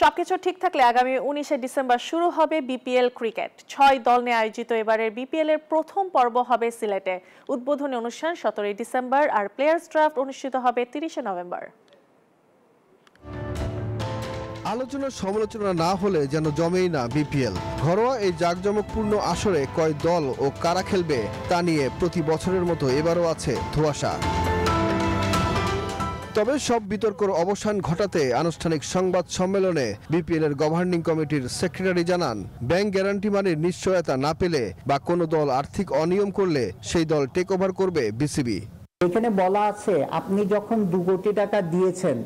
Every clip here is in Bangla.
সবকিছু ঠিক থাকলে আগামী 19শে ডিসেম্বর শুরু হবে বিপিএল ক্রিকেট। 6 দল নিয়ে আয়োজিত এবারের বিপিএল এর প্রথম পর্ব হবে সিলেটে। উদ্বোধনী অনুষ্ঠান 17 ডিসেম্বর আর প্লেয়ার্স ড্রাফট অনুষ্ঠিত হবে 30শে নভেম্বর। আলোচনা সমালোচনা না হলে যেন জমেই না বিপিএল। ঘরোয়া এই জাঁকজমকপূর্ণ আসরে কয় দল ও কারা খেলবে তা নিয়ে প্রতি বছরের মতো এবারও আছে ধোঁয়াশা। তবে সব বিতর্কের অবসান ঘটাতে আনুষ্ঠানিক সংবাদ সম্মেলনে বিপিএল এর গভর্নিং কমিটির সেক্রেটারি জানান, ব্যাংক গ্যারান্টি মানের নিশ্চয়তা না পেলে বা কোনো দল আর্থিক অনিয়ম করলে সেই দল টেক ওভার করবে বিসিবি। এখানে বলা আছে আপনি যখন 2 কোটি টাকা দিয়েছেন,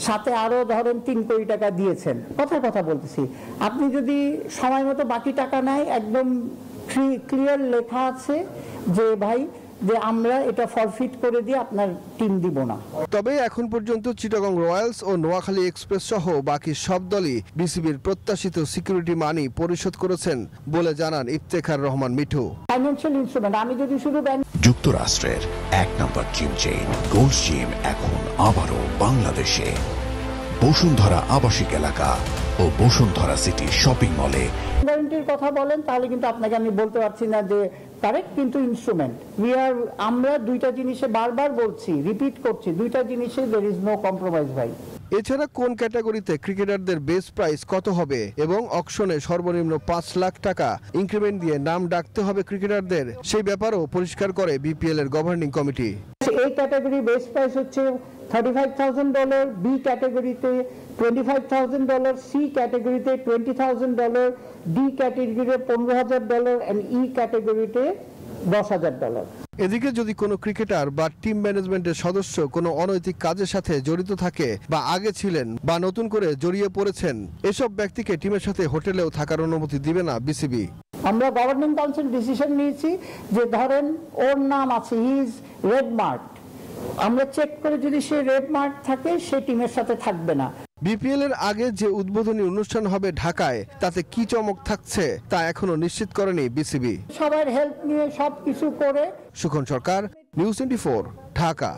সাথে আরো ধরেন 3 কোটি টাকা দিয়েছেন, কথা বলতেছি, আপনি যদি সময় মতো বাকি টাকা নেয়, একদম ক্লিয়ার লেখা আছে যে ভাই যে আমরা এটা ফরফিট করে দিয়ে আপনার টিম দিব না। তবে এখন পর্যন্ত চিটাগং রয়্যালস ও নোয়াখালী এক্সপ্রেস সহ বাকি সব দলই বিসিবির প্রত্যাশিত সিকিউরিটি মানি পরিশোধ করেছেন বলে জানান ইফতেখার রহমান মিঠু। ফাইন্যান্সিয়াল ইনস্ট্রুমেন্ট আমি যদি শুধু যুক্তরাষ্ট্রের 1 নম্বর জিম চেইন গোল্ড জিম এখন আবারও বাংলাদেশে। বসুন্ধরা আবাসিক এলাকা ও বসুন্ধরা সিটি শপিং মলে। গ্যারান্টির কথা বলেন তাহলে কিন্তু আপনাকে আমি বলতে পারছি না যে কারেক্ট, কিন্তু ইনস্ট্রুমেন্ট আমরা দুইটা জিনিসে বারবার বলছি, রিপিট করছি, দুইটা জিনিসে দেয়ার ইজ নো কম্প্রোমাইজ ভাই। এছাড়া কোন ক্যাটাগরিতে ক্রিকেটারদের বেস প্রাইস কত হবে এবং অকশনে সর্বনিম্ন 5 লাখ টাকা ইনক্রিমেন্ট দিয়ে নাম ডাকতে হবে ক্রিকেটারদের, সেই ব্যাপারও পরিষ্কার করে বিপিএল এর গভর্নিং কমিটি। এই ক্যাটাগরি বেস প্রাইস হচ্ছে $35,000, বি ক্যাটাগরিতে $25,000, সি ক্যাটাগরিতে $20,000, ডি ক্যাটাগরিতে $15,000 এন্ড ই ক্যাটাগরিতে $10,000। এদিকে যদি কোনো ক্রিকেটার বা টিম ম্যানেজমেন্টের সদস্য কোনো অনৈতিক কাজের সাথে জড়িত থাকে বা আগে ছিলেন বা নতুন করে জড়িয়ে পড়েছেন, এসব ব্যক্তিকে টিমের সাথে হোটেলেও থাকার অনুমতি দিবে না বিসিবি। আমরা গভর্নিং কাউন্সিল ডিসিশন নিয়েছি যে ধরেন ওর নাম আছে, হি ইজ রেড মার্ক, আমরা চেক করে যদি সে রেড মার্ক থাকে সে টিমের সাথে থাকবে না। বিপিএল এর আগে যে উদ্বোধনী অনুষ্ঠান হবে ঢাকায়, তাতে কি চমক থাকছে তা এখনো নিশ্চিত করেনি বিসিবি। সবার হেল্প নিয়ে সবকিছু করে। সুখন সরকার, নিউজ 24, ঢাকা।